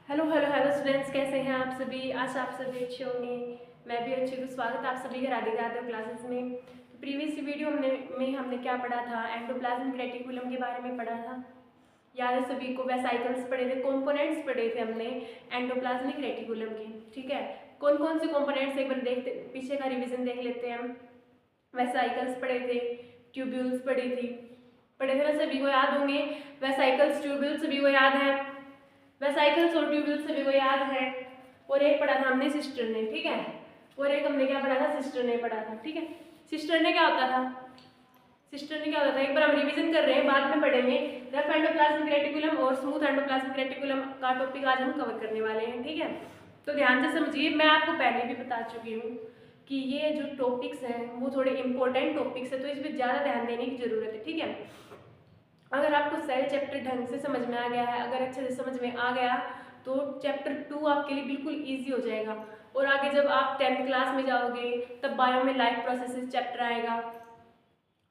Hello hello hello students, कैसे हैं आप सभी। आशा आप सभी अच्छे होंगे। मैं भी अच्छी हूँ। स्वागत है आप सभी का राधे राधे क्लासेस में। तो प्रीवियस वीडियो में हमने क्या पढ़ा था, एंडोप्लाज्मिक रेटिकुलम के बारे में पढ़ा था। याद है सभी को। वेसाइकल्स पढ़े थे, कंपोनेंट्स पढ़े थे हमने एंडोप्लाज्मिक रेटिकुलम के। ठीक है, कौन कौन से कंपोनेंट्स एक बार देखते, पीछे का रिविजन देख लेते हैं हम। वेसाइकल्स पढ़े थे, ट्यूब्यूल्स पढ़े थे ना, सभी को याद होंगे। वेसाइकल्स, ट्यूब्यूल्स सभी को याद है। वेसाइकल्स और ट्यूब्यूल्स सभी को याद है। और एक पढ़ा था हमने सिस्टर्ने, ठीक है। और एक हमने क्या पढ़ा था, सिस्टर्ने पढ़ा था। ठीक है, सिस्टर्ने क्या होता था, सिस्टर्ने क्या होता था, एक बार हम रिवीजन कर रहे हैं, बाद में पढ़ेंगे। रफ एंडोप्लाज्मिक रेटिकुलम और स्मूथ एंडोप्लाज्मिक रेटिकुलम का टॉपिक आज हम कवर करने वाले हैं। ठीक है, तो ध्यान से समझिए। मैं आपको पहले भी बता चुकी हूँ कि ये जो टॉपिक्स हैं वो थोड़े इंपॉर्टेंट टॉपिक्स है, तो इस पर ज़्यादा ध्यान देने की जरूरत है। ठीक है, अगर आपको सेल चैप्टर ढंग से समझ में आ गया है, अगर अच्छे से समझ में आ गया, तो चैप्टर 2 आपके लिए बिल्कुल इजी हो जाएगा। और आगे जब आप 10th क्लास में जाओगे तब बायो में लाइफ प्रोसेसेस चैप्टर आएगा,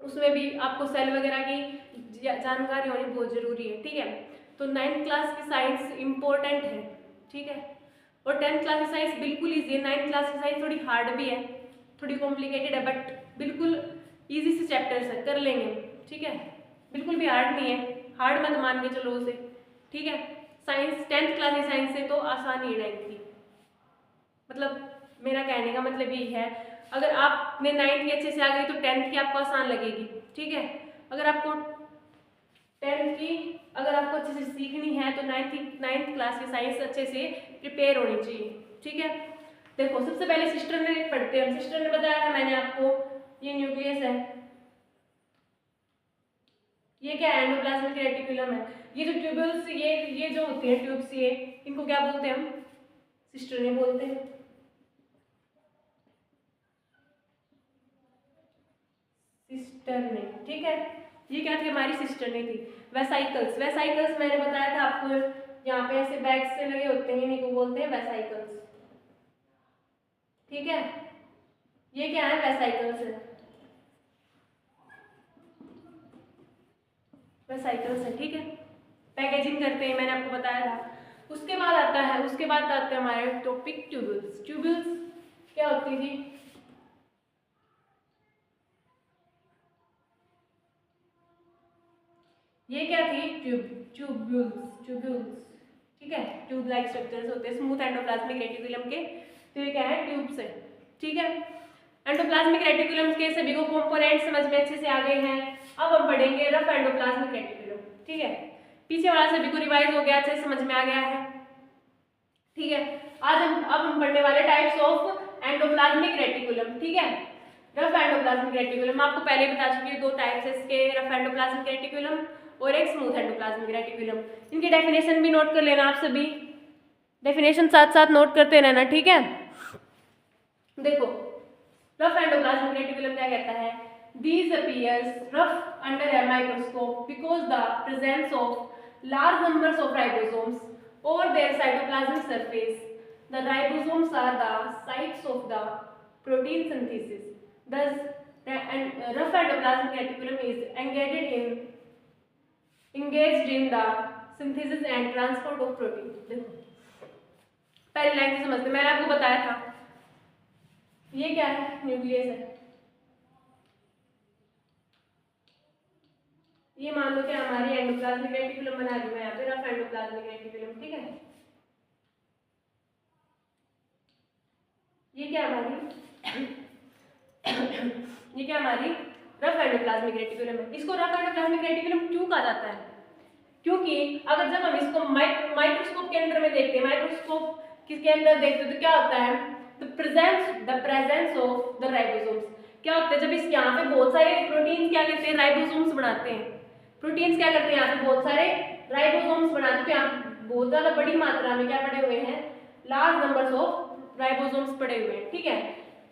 उसमें भी आपको सेल वगैरह की जानकारी होनी बहुत ज़रूरी है। ठीक है, तो 9th क्लास की साइंस इम्पोर्टेंट है। ठीक है, और 10th क्लास की साइंस बिल्कुल ईजी है। 9th क्लास की साइंस थोड़ी हार्ड भी है, थोड़ी कॉम्प्लिकेटेड है, बट बिल्कुल ईजी से चैप्टर्स है, कर लेंगे। ठीक है, बिल्कुल भी हार्ड नहीं है, हार्ड मत मान के चलो उसे। ठीक है, साइंस 10th क्लास की साइंस से तो आसान ही है 9th की। मतलब मेरा कहने का मतलब यही है, अगर आपने 9th की अच्छे से आ गई तो 10th की आपको आसान लगेगी। ठीक है, अगर आपको 10th की अगर आपको अच्छे से सीखनी है तो 9th क्लास की साइंस अच्छे से प्रिपेयर होनी चाहिए। ठीक है, देखो सबसे पहले सिस्टर ने पढ़ते हैं। सिस्टर ने बताया था मैंने आपको, ये न्यूक्लियस है, ये क्या है, एंडोप्लाज्मिक रेटिकुलम है। ये जो ट्यूब्यूल्स, ये जो होते हैं ट्यूब्स, ये इनको क्या बोलते हैं हम, सिस्टरने बोलते हैं। सिस्टरने, ठीक है, ये क्या थी, हमारी सिस्टरने थी। वेसाइकल्स, वेसाइकल्स मैंने बताया था आपको, यहाँ पे ऐसे बैग से लगे होते हैं, इनको बोलते हैं वेसाइकल्स। ठीक है, ये क्या है, वेसाइकल्स है, वेसाइकल्स है। ठीक है, पैकेजिंग करते हैं, मैंने आपको बताया था। उसके बाद आता है हमारे टॉपिक ट्यूब्यूल्स। ट्यूब्यूल्स क्या होती थी, ये क्या थी, ट्यूब्यूल्स। ठीक है, ट्यूब लाइक स्ट्रक्चर्स होते हैं स्मूथ एंडोप्लाज्मिक रेटिकुलम के, तो ये क्या है, ट्यूब्स है। ठीक है, एंडोप्लाज्मिक रेटिकुलम के सभी को कंपोनेंट समझ में अच्छे से आ गए हैं। अब हम पढ़ेंगे रफ एंडोप्लाज्मिक रेटिकुलम। ठीक है, पीछे वाला सभी को रिवाइज हो गया, अच्छे से समझ में आ गया है। ठीक है, अब हम पढ़ने वाले टाइप्स ऑफ एंडोप्लाज्मिक रेटिकुलम। ठीक है, रफ एंडोप्लाज्मिक रेटिकुलम आपको पहले बता चुकी हूँ, दो टाइप्स है इसके, रफ एंडोप्लाज्मिक रेटिकुलम और एक स्मूथ एंडोप्लाज्मिक रेटिकुलम। इनकी डेफिनेशन भी नोट कर लेना आप सभी, डेफिनेशन साथ साथ नोट करते रहना। ठीक है, देखो रफ एंडोप्लाज्मिक रेटिकुलम क्या कहता है, these appears rough under a microscope because the presence of large numbers of ribosomes over their cytoplasmic surface. The ribosomes are the sites of the protein synthesis. Thus, the rough endoplasmic reticulum is engaged in the synthesis and transport of protein. देखो पहली line से समझते, मैंने आपको बताया था ये क्या है, न्यूक्लियस है। ये मान लो कि हमारी एंडोप्लाज्मिक रेटिकुलम बना दी मैं यहाँ पे, रफ एंडोप्लाज्मिक रेटिकुलम। ठीक है, ये क्या हमारी ये क्या हमारी रफ एंडोप्लाज्मिक रेटिकुलम है। इसको रफ एंडोप्लाज्मिक रेटिकुलम क्यों कहा जाता है, क्योंकि अगर जब हम इसको माइक्रोस्कोप के अंदर में देखते हैं, माइक्रोस्कोप किसके अंदर देखते हैं तो क्या होता है, the presence of the ribosomes. क्या होता है, जब इस यहाँ पे बहुत सारे प्रोटीन क्या करते हैं, राइबोसोम्स बनाते हैं। प्रोटीन्स क्या करते हैं, यहाँ पे बहुत सारे राइबोसोम्स बनाते हैं, तो यहाँ बहुत ज्यादा बड़ी मात्रा में क्या पड़े हुए हैं, लार्ज नंबर्स ऑफ राइबोसोम्स पड़े हुए हैं। ठीक है,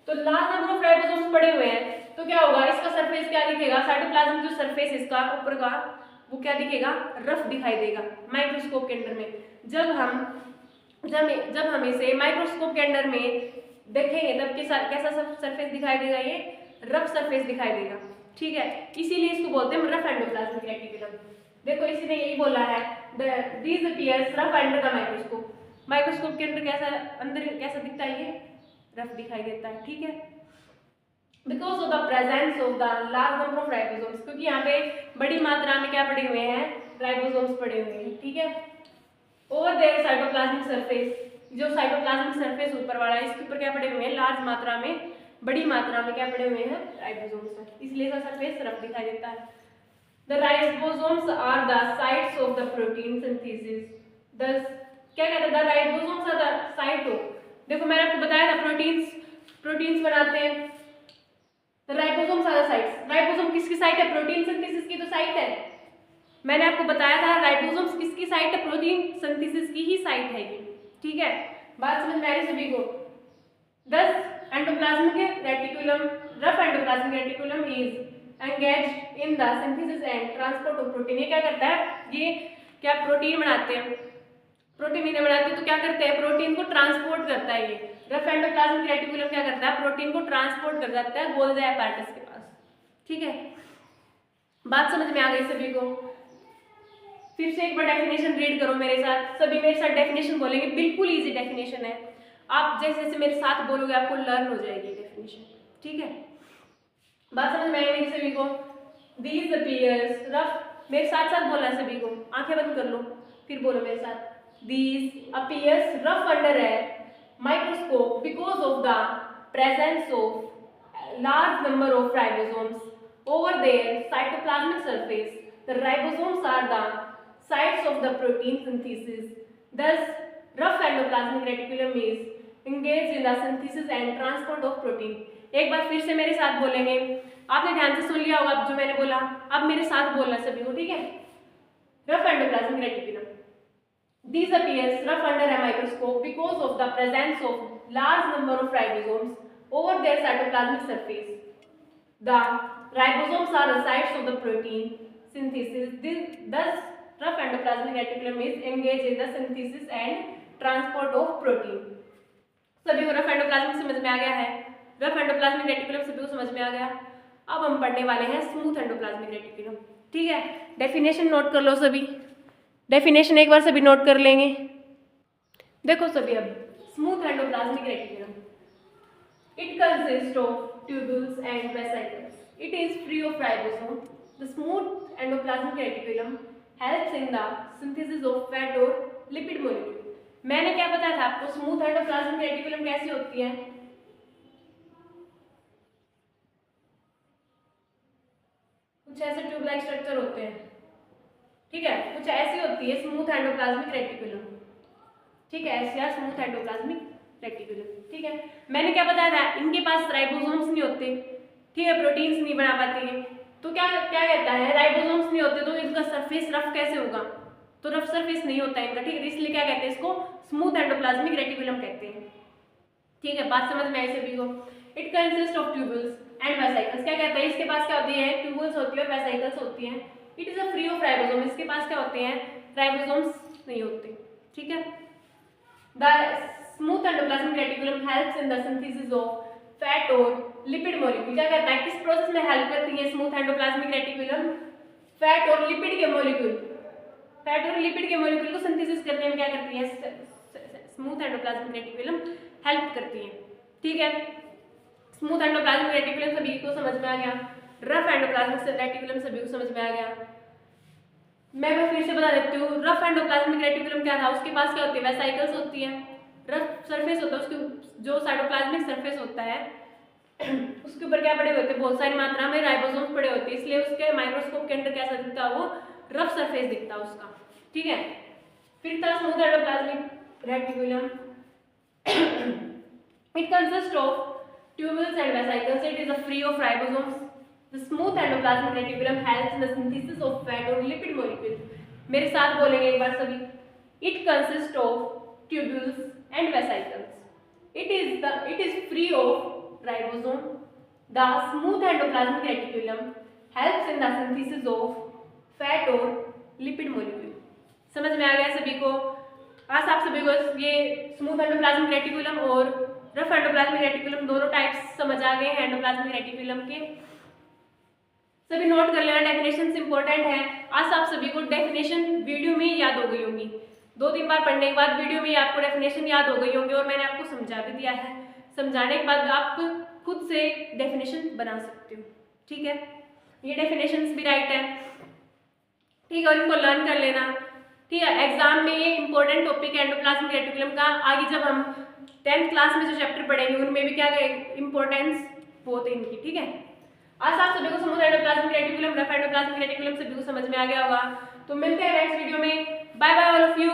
तो लार्ज नंबर ऑफ राइबोसोम्स पड़े हुए हैं तो क्या होगा, इसका सरफेस क्या दिखेगा, साइटोप्लाज्म जो सरफेस इसका ऊपर का वो क्या दिखेगा, रफ दिखाई देगा माइक्रोस्कोप के अंदर में। जब हम इसे माइक्रोस्कोप के अंदर में देखेंगे तब कैसा सरफेस दिखाई देगा, ये रफ सरफेस दिखाई देगा। ठीक है, इसीलिए इसको बोलते हैं रफ एंडोप्लाज्मिक रेटिकुलम। देखो इसी ने यही बोला है, these appears rough under the microscope। Microscope के अंदर कैसा दिखता है, ये रफ दिखाई देता है, ठीक है। Because of the presence of the large number of ribosomes, क्योंकि यहाँ पे बड़ी मात्रा में क्या पड़े हुए हैं, राइबोसोम्स पड़े हुए हैं, ठीक है। ओवर देयर साइटोप्लाज्मिक सरफेस, जो साइटोप्लाज्मिक सरफेस ऊपर वाला है इसके ऊपर क्या पड़े हुए हैं, लार्ज मात्रा में, बड़ी मात्रा में क्या पड़े हुए हैं, राइबोसोम्स, इसलिए इसका सरफेस रफ दिखाई देता है। The ribosomes are the sites of the protein synthesis, दस क्या कहता है, the ribosomes are the site of, देखो मैंने आपको बताया था प्रोटीन्स बनाते हैं, तो ribosomes are the sites, ribosome किसकी साइट है, प्रोटीन सिंथेसिस की तो साइट है। मैंने आपको बताया था राइबोसोम्स किसकी साइट है, प्रोटीन सिंथेसिस की ही साइट है ये, ठीक है। बात समझ में आ रही सभी को। 10 endoplasmic reticulum, rough endoplasmic reticulum is engaged in the synthesis and transport of protein. ये क्या करता है, ये क्या प्रोटीन बनाते हैं, प्रोटीन इन्हें बनाते हैं तो क्या करते हैं, प्रोटीन को ट्रांसपोर्ट करता है। ये रफ एंडोप्लाज्मिक रेटिकुलम क्या करता है, प्रोटीन को ट्रांसपोर्ट कर देता है गोल्गी एपार्टस के पास, ठीक है। बात समझ में आ गई सभी को। फिर से एक बार डेफिनेशन रीड करो मेरे साथ, सभी मेरे साथ डेफिनेशन बोलेंगे, बिल्कुल इजी डेफिनेशन है, आप जैसे जैसे मेरे साथ बोलोगे आपको लर्न हो जाएगी डेफिनेशन, ठीक है। बात समझ में आई मेरी सभी को। दीज अपीयर्स रफ, मेरे साथ साथ बोलना है सभी को, आंखें बंद कर लो फिर बोलो मेरे साथ। These appears rough under a microscope because of the presence of large number of ribosomes over their cytoplasmic surface. The ribosomes are the sites of the protein synthesis. Thus, rough endoplasmic reticulum is engaged in the synthesis and transport of protein. एक बार फिर से मेरे साथ बोलेंगे, आपने ध्यान से सुन लिया होगा जो मैंने बोला, अब मेरे साथ बोलना सभी को, ठीक है। Rough endoplasmic reticulum, these appears rough under a microscope because of the presence of large number of ribosomes over their cytoplasmic surface. The ribosomes are the sites of the protein synthesis. Thus, rough endoplasmic reticulum is engaged in the synthesis and transport of protein. सभी को rough endoplasmic समझ में आ गया है, rough endoplasmic reticulum सभी को समझ में आ गया। अब हम पढ़ने वाले हैं स्मूथ एंडोप्लाज्मिक रेटिकुलम, ठीक है। डेफिनेशन नोट कर लो सभी, डेफिनेशन एक बार सभी नोट कर लेंगे। देखो सभी, अब smooth endoplasmic reticulum, it consist of tubules and vesicles, it is free of ribosome. The smooth endoplasmic reticulum helps in the synthesis of fat और लिपिड मॉलिक्यूल। मैंने क्या बताया था आपको, स्मूथ एंडोप्लाज्मिक रेटिकुलम कैसी होती है, कुछ ऐसे ट्यूब लाइक स्ट्रक्चर होते हैं, ठीक है, कुछ ऐसी होती है स्मूथ एंडोप्लाज्मिक रेटिकुलम, ठीक है, ऐसी स्मूथ एंडोप्लाज्मिक रेटिकुलम, ठीक है। मैंने क्या बताया था, इनके पास राइबोसोम्स नहीं होते, ठीक है, प्रोटीन्स नहीं बना पाती है, तो क्या क्या कहता है, राइबोसोम्स नहीं होते तो इनका सरफेस रफ कैसे होगा, तो रफ सरफेस नहीं होता इनका, ठीक है, इसलिए क्या कहते हैं, इसको स्मूथ एंडोप्लाज्मिक रेटिकुलम कहते हैं, ठीक है। बात समझ में आई सभी को। It consist of tubules and vesicles, क्या कहता है, इसके पास क्या होती है, ट्यूबुल्स होती है और वेसिकल्स होती हैं। It is a free of ribosome, इसके पास क्या होते हैं, राइबोसोम्स नहीं होते, ठीक है। The smooth endoplasmic reticulum helps in the synthesis of fat और लिपिड मॉलिक्यूल। क्या कहता है, किस प्रोसेस में हेल्प करती है स्मूथ एंडोप्लाज्मिक रेटिकुलम, फैट और लिपिड के मॉलिक्यूल, फैट और लिपिड के मॉलिक्यूल को सिंथेसिस करने में क्या करती है, स्मूथ एंडोप्लाज्मिक रेटिकुलम हेल्प करती है, ठीक है। स्मूथ एंडोप्लाज्मिक रेटिकुलम सभी को समझ में आ गया, रफ एंडोप्लाज्मिक रेटिकुलम सभी को समझ में आ गया। मैं फिर से बता देती हूँ, रफ एंडोप्लाज्मिक रेटिकुलम क्या था, उसके पास क्या होती है, वेसिकल्स होती है, रफ सरफेस होता है, उसके जो साइटोप्लाज्मिक सरफेस होता है उसके ऊपर क्या पड़े होते हैं, बहुत सारी मात्रा में राइबोसोम्स पड़े होते हैं, इसलिए उसके माइक्रोस्कोप के अंदर कैसा दिखता है, वो रफ सरफेस दिखता है उसका, ठीक है। फिर था smooth endoplasmic reticulum, it consist of tubules and vesicles. It is free of ribosomes. The smooth endoplasmic reticulum helps in the synthesis of fat or lipid molecules. मेरे साथ बोलेंगे एक बार सभी। It consists of tubules and vesicles. It is free of ribosome. The smooth endoplasmic reticulum helps in the synthesis of fat or lipid molecule. समझ में आ गया सभी को? आज आप सभी को ये स्मूथ एंडोप्लाज्मिक रेटिकुलम और रफ एंडोप्लाज्मिक रेटिकुलम दोनों टाइप्स समझ आ गए हैं एंडोप्लाज्मिक रेटिकुलम के। सभी नोट कर लेना, डेफिनेशन इंपॉर्टेंट है। आज आप सभी को डेफिनेशन वीडियो में ही याद हो गई होंगी, 2-3 बार पढ़ने के बाद वीडियो में आपको डेफिनेशन याद हो गई होंगी और मैंने आपको समझा भी दिया है। समझाने के बाद आप खुद से डेफिनेशन बना सकते हो, ठीक है। ये डेफिनेशंस भी राइट है, ठीक है, और इनको लर्न कर लेना, ठीक है। एग्जाम में ये इंपॉर्टेंट टॉपिक है एंडोप्लाज्मिक रेटिकुलम का। आगे जब हम 10th क्लास में जो चैप्टर पढ़ेंगे उनमें भी क्या इंपॉर्टेंस बहुत है इनकी, ठीक है। आज आप सभी को smooth endoplasmic reticulum, rough endoplasmic reticulum सभी को समझ में आ गया होगा। तो मिलते हैं नेक्स्ट वीडियो में। Bye bye all of you.